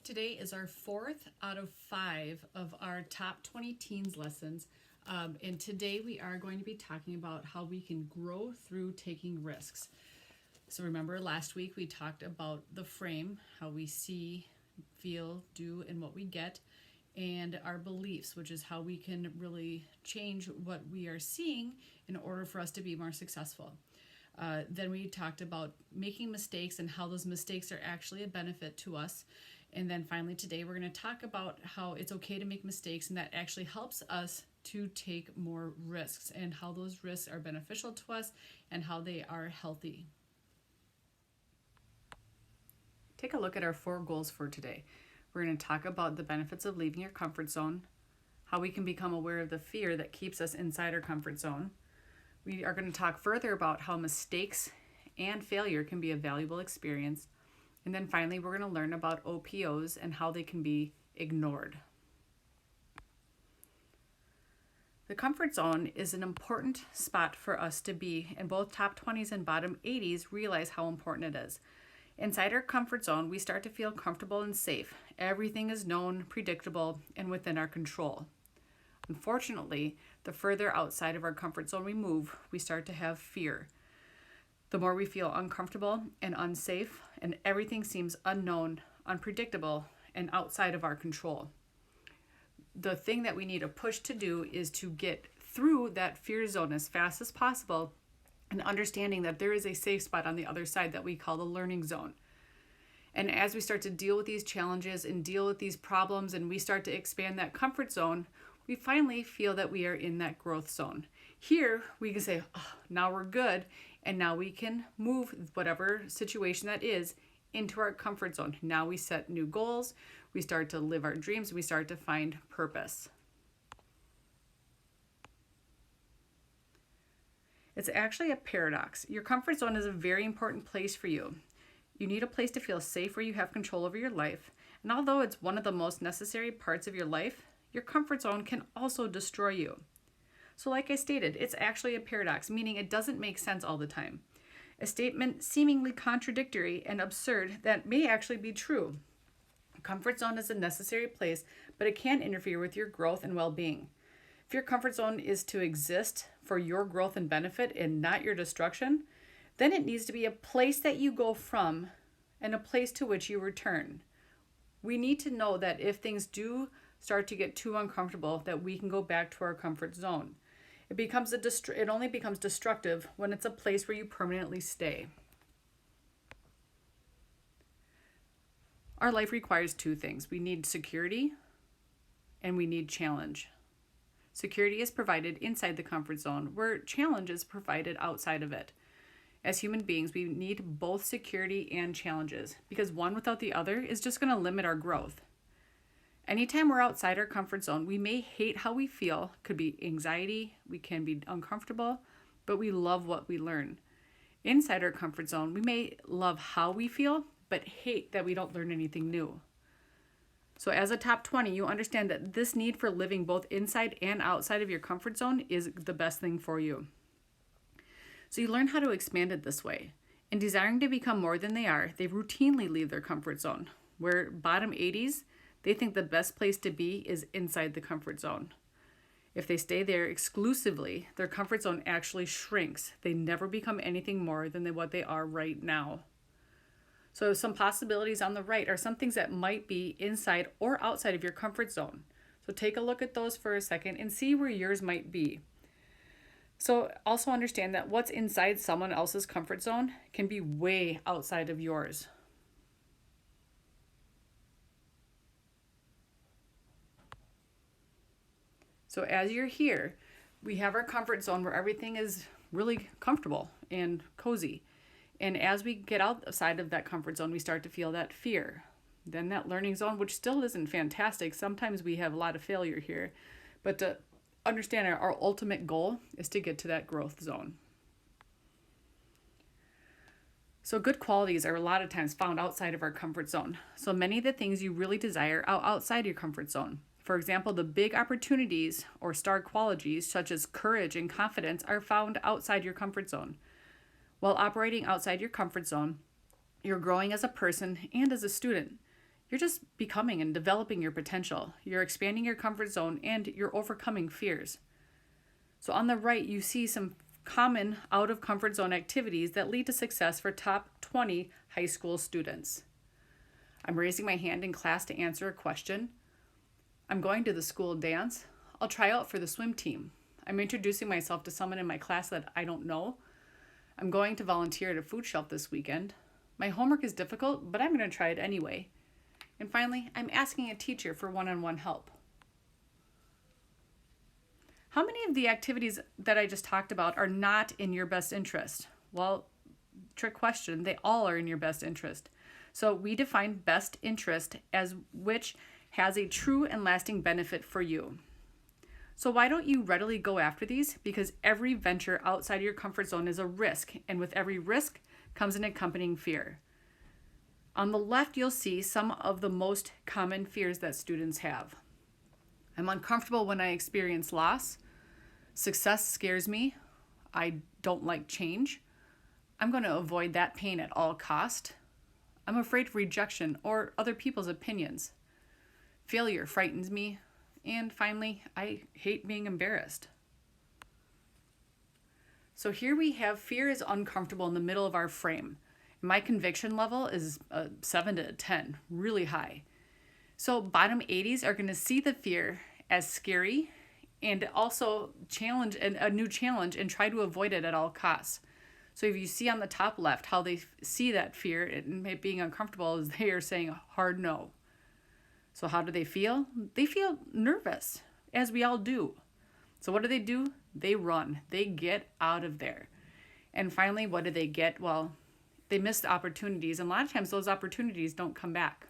Today is our fourth out of 5 of our top 20 teens lessons. And today we are going to be talking about how we can grow through taking risks. So remember last week we talked about the frame, how we see, feel, do, and what we get, and our beliefs, which is how we can really change what we are seeing in order for us to be more successful. Then we talked about making mistakes and how those mistakes are actually a benefit to us. And then finally today we're going to talk about how it's okay to make mistakes and that actually helps us to take more risks and how those risks are beneficial to us and how they are healthy. Take a look at our 4 goals for today. We're going to talk about the benefits of leaving your comfort zone, how we can become aware of the fear that keeps us inside our comfort zone. We are going to talk further about how mistakes and failure can be a valuable experience. And then finally, we're going to learn about OPOs and how they can be ignored. The comfort zone is an important spot for us to be, and both top 20s and bottom 80s realize how important it is. Inside our comfort zone, we start to feel comfortable and safe. Everything is known, predictable, and within our control. Unfortunately, the further outside of our comfort zone we move, we start to have fear. The more we feel uncomfortable and unsafe, and everything seems unknown, unpredictable, and outside of our control. The thing that we need to push to do is to get through that fear zone as fast as possible and understanding that there is a safe spot on the other side that we call the learning zone. And as we start to deal with these challenges and deal with these problems and we start to expand that comfort zone, we finally feel that we are in that growth zone. Here, we can say, oh, now we're good, and now we can move whatever situation that is into our comfort zone. Now we set new goals, we start to live our dreams, we start to find purpose. It's actually a paradox. Your comfort zone is a very important place for you. You need a place to feel safe where you have control over your life. And although it's one of the most necessary parts of your life, your comfort zone can also destroy you. So like I stated, it's actually a paradox, meaning it doesn't make sense all the time. A statement seemingly contradictory and absurd that may actually be true. A comfort zone is a necessary place, but it can interfere with your growth and well-being. If your comfort zone is to exist for your growth and benefit and not your destruction, then it needs to be a place that you go from and a place to which you return. We need to know that if things do start to get too uncomfortable, that we can go back to our comfort zone. It only becomes destructive when it's a place where you permanently stay. Our life requires 2 things. We need security and we need challenge. Security is provided inside the comfort zone, where challenge is provided outside of it. As human beings, we need both security and challenges because one without the other is just going to limit our growth. Anytime we're outside our comfort zone, we may hate how we feel. Could be anxiety, we can be uncomfortable, but we love what we learn. Inside our comfort zone, we may love how we feel, but hate that we don't learn anything new. So as a top 20, you understand that this need for living both inside and outside of your comfort zone is the best thing for you. So you learn how to expand it this way. In desiring to become more than they are, they routinely leave their comfort zone. Where bottom 80s, they think the best place to be is inside the comfort zone. If they stay there exclusively, their comfort zone actually shrinks. They never become anything more than what they are right now. So some possibilities on the right are some things that might be inside or outside of your comfort zone. So take a look at those for a second and see where yours might be. So also understand that what's inside someone else's comfort zone can be way outside of yours. So as you're here, we have our comfort zone where everything is really comfortable and cozy. And as we get outside of that comfort zone, we start to feel that fear. Then that learning zone, which still isn't fantastic. Sometimes we have a lot of failure here. But to understand our ultimate goal is to get to that growth zone. So good qualities are a lot of times found outside of our comfort zone. So many of the things you really desire are outside your comfort zone. For example, the big opportunities or star qualities such as courage and confidence are found outside your comfort zone. While operating outside your comfort zone, you're growing as a person and as a student. You're just becoming and developing your potential. You're expanding your comfort zone and you're overcoming fears. So on the right, you see some common out of comfort zone activities that lead to success for top 20 high school students. I'm raising my hand in class to answer a question. I'm going to the school dance. I'll try out for the swim team. I'm introducing myself to someone in my class that I don't know. I'm going to volunteer at a food shelf this weekend. My homework is difficult, but I'm going to try it anyway. And finally, I'm asking a teacher for one-on-one help. How many of the activities that I just talked about are not in your best interest? Well, trick question, they all are in your best interest. So we define best interest as which has a true and lasting benefit for you. So why don't you readily go after these? Because every venture outside your comfort zone is a risk, and with every risk comes an accompanying fear. On the left, you'll see some of the most common fears that students have. I'm uncomfortable when I experience loss. Success scares me. I don't like change. I'm going to avoid that pain at all cost. I'm afraid of rejection or other people's opinions. Failure frightens me. And finally, I hate being embarrassed. So here we have fear is uncomfortable in the middle of our frame. My conviction level is a 7 to a 10, really high. So bottom 80s are going to see the fear as scary and also challenge a new challenge and try to avoid it at all costs. So if you see on the top left how they see that fear and it being uncomfortable is they are saying a hard no. So how do they feel? They feel nervous, as we all do. So what do? They run. They get out of there. And finally, what do they get? Well, they miss the opportunities, and a lot of times those opportunities don't come back.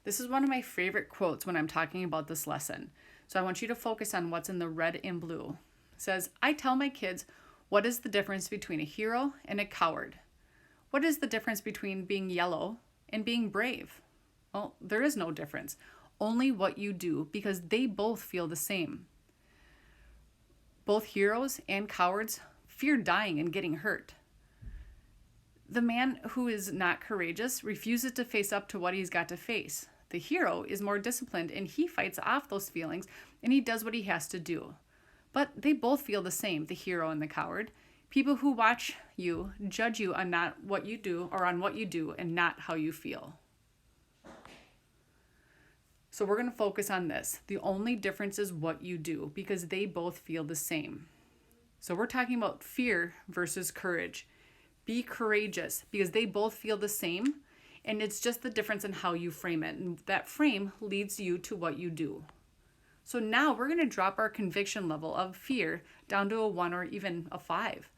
This is one of my favorite quotes when I'm talking about this lesson. So I want you to focus on what's in the red and blue. It says, I tell my kids, what is the difference between a hero and a coward? What is the difference between being yellow and being brave? Well, there is no difference. Only what you do, because they both feel the same. Both heroes and cowards fear dying and getting hurt. The man who is not courageous refuses to face up to what he's got to face. The hero is more disciplined and he fights off those feelings and he does what he has to do. But they both feel the same, the hero and the coward. People who watch you judge you on not what you do or on what you do and not how you feel. So we're going to focus on this. The only difference is what you do because they both feel the same. So we're talking about fear versus courage. Be courageous because they both feel the same and it's just the difference in how you frame it. And that frame leads you to what you do. So now we're going to drop our conviction level of fear down to a 1 or even a 5.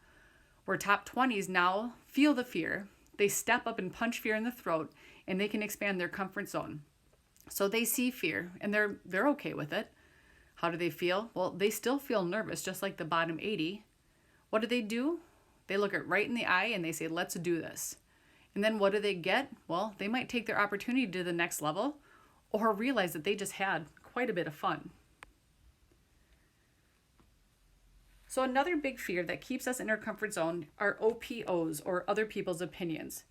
Where top 20s now feel the fear. They step up and punch fear in the throat and they can expand their comfort zone. So they see fear and they're okay with it. How do they feel? Well, they still feel nervous, just like the bottom 80. What do? They look it right in the eye and they say, let's do this. And then what do they get? Well, they might take their opportunity to the next level or realize that they just had quite a bit of fun. So another big fear that keeps us in our comfort zone are OPOs, or other people's opinions.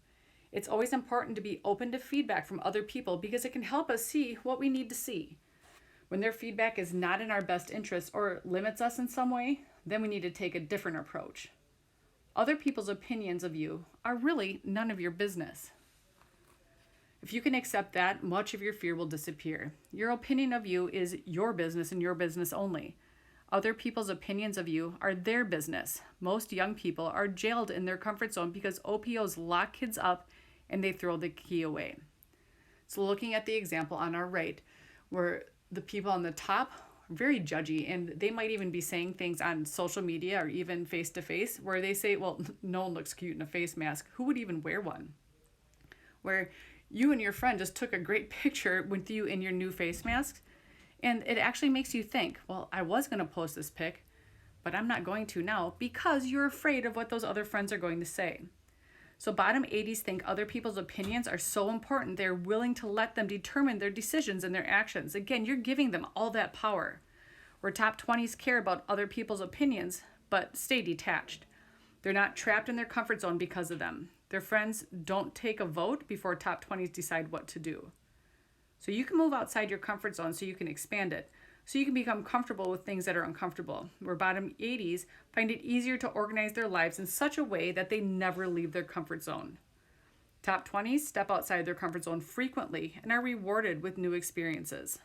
It's always important to be open to feedback from other people because it can help us see what we need to see. When their feedback is not in our best interest or limits us in some way, then we need to take a different approach. Other people's opinions of you are really none of your business. If you can accept that, much of your fear will disappear. Your opinion of you is your business and your business only. Other people's opinions of you are their business. Most young people are jailed in their comfort zone because OPOs lock kids up and they throw the key away. So looking at the example on our right, where the people on the top are very judgy and they might even be saying things on social media or even face-to-face where they say, well, no one looks cute in a face mask. Who would even wear one? Where you and your friend just took a great picture with you in your new face mask and it actually makes you think, well, I was going to post this pic, but I'm not going to now because you're afraid of what those other friends are going to say. So bottom 80s think other people's opinions are so important, they're willing to let them determine their decisions and their actions. Again, you're giving them all that power. Where top 20s care about other people's opinions, but stay detached. They're not trapped in their comfort zone because of them. Their friends don't take a vote before top 20s decide what to do. So you can move outside your comfort zone so you can expand it. So you can become comfortable with things that are uncomfortable. Where bottom 80s find it easier to organize their lives in such a way that they never leave their comfort zone. Top 20s step outside their comfort zone frequently and are rewarded with new experiences.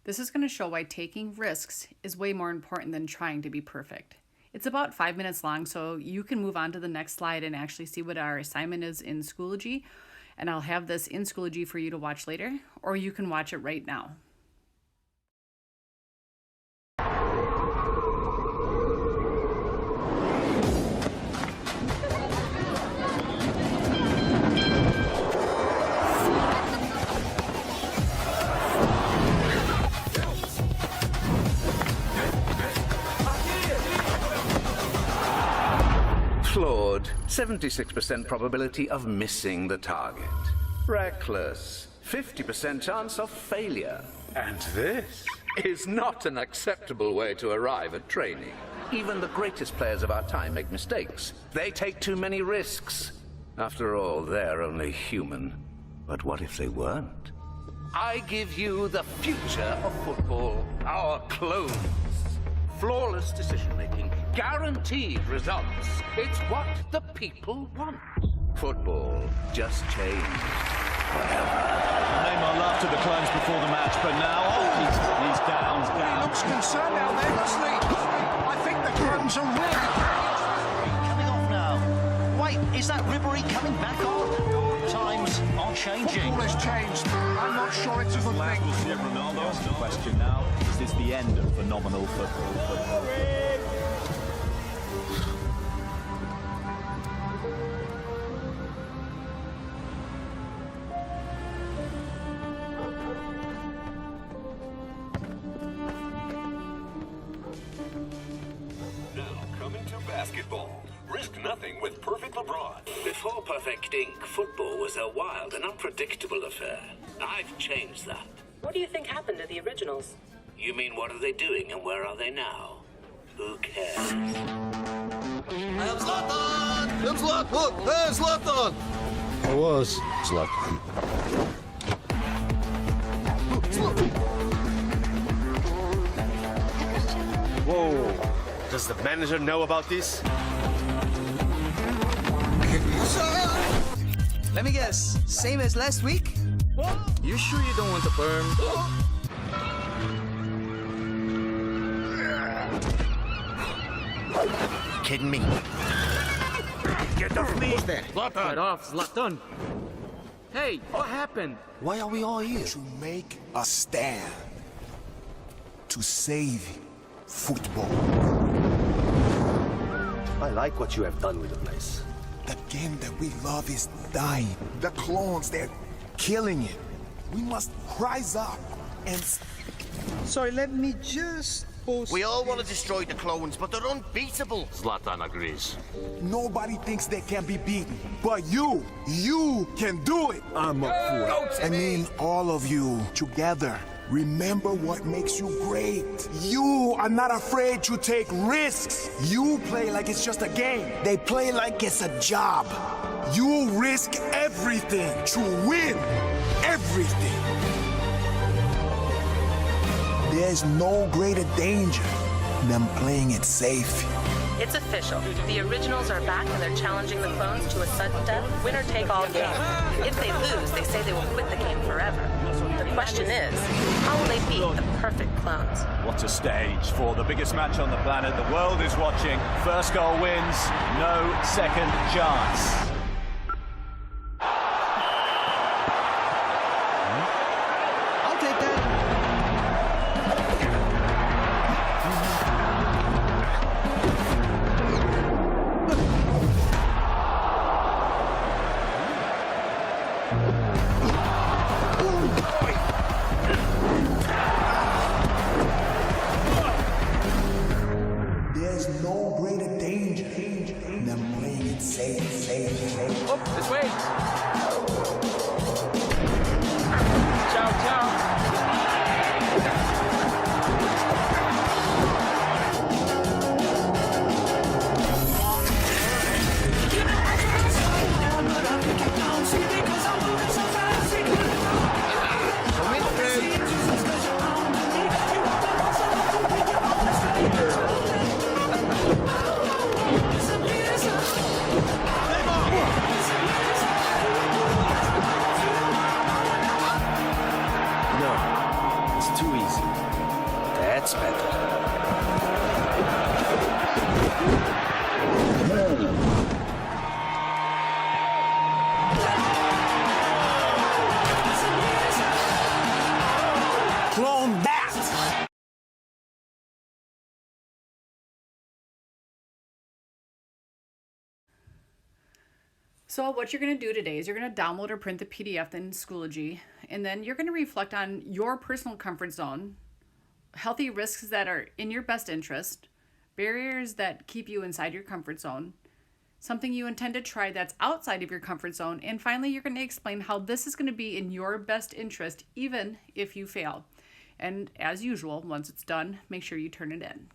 This is going to show why taking risks is way more important than trying to be perfect. It's about 5 minutes long, so you can move on to the next slide and actually see what our assignment is in Schoology. And I'll have this in Schoology for you to watch later, or you can watch it right now. Flawed, 76% probability of missing the target. Reckless, 50% chance of failure. And this is not an acceptable way to arrive at training. Even the greatest players of our time make mistakes. They take too many risks. After all, they're only human. But what if they weren't? I give you the future of football, our clones. Flawless decision-making, guaranteed results. It's what the people want. Football just changed forever. Neymar laughed at the clones before the match, but now he's down. He looks concerned out there, doesn't he? I think the clones are really coming off now. Wait, is that Ribery coming back on? Times are changing. Football has changed. I'm not sure it's a good thing. We'll see Ronaldo. The question now, is this the end of phenomenal football? Basketball. Risk nothing with Perfect LeBron. Before perfecting, football was a wild and unpredictable affair. I've changed that. What do you think happened to the originals? You mean what are they doing and where are they now? Who cares? I am Zlatan! I'm Zlatan! Look! Hey, Zlatan! I was Zlatan. Whoa! Does the manager know about this? Let me guess, same as last week? You sure you don't want the perm? Kidding me? Get off me! Who's that? Zlatan! Get off, Zlatan! Hey, what happened? Why are we all here? To make a stand. To save football. I like what you have done with the place. The game that we love is dying. The clones, they're killing it. We must rise up and... Sorry, let me just post... We all want to destroy the clones, but they're unbeatable. Zlatan agrees. Nobody thinks they can be beaten. But you can do it. I'm up for it. I mean, all of you together. Remember what makes you great. You are not afraid to take risks. You play like it's just a game. They play like it's a job. You risk everything to win everything. There's no greater danger than playing it safe. It's official. The originals are back and they're challenging the clones to a sudden death, winner-take-all game. If they lose, they say they will quit the game forever. The question is, how will they beat the perfect clones? What a stage for the biggest match on the planet. The world is watching. First goal wins, no second chance. I'll take that. There's no greater danger than playing it safe. Oh, this way! Ciao, ciao! So what you're going to do today is you're going to download or print the PDF in Schoology, and then you're going to reflect on your personal comfort zone, healthy risks that are in your best interest, barriers that keep you inside your comfort zone, something you intend to try that's outside of your comfort zone, and finally you're going to explain how this is going to be in your best interest even if you fail. And as usual, once it's done, make sure you turn it in.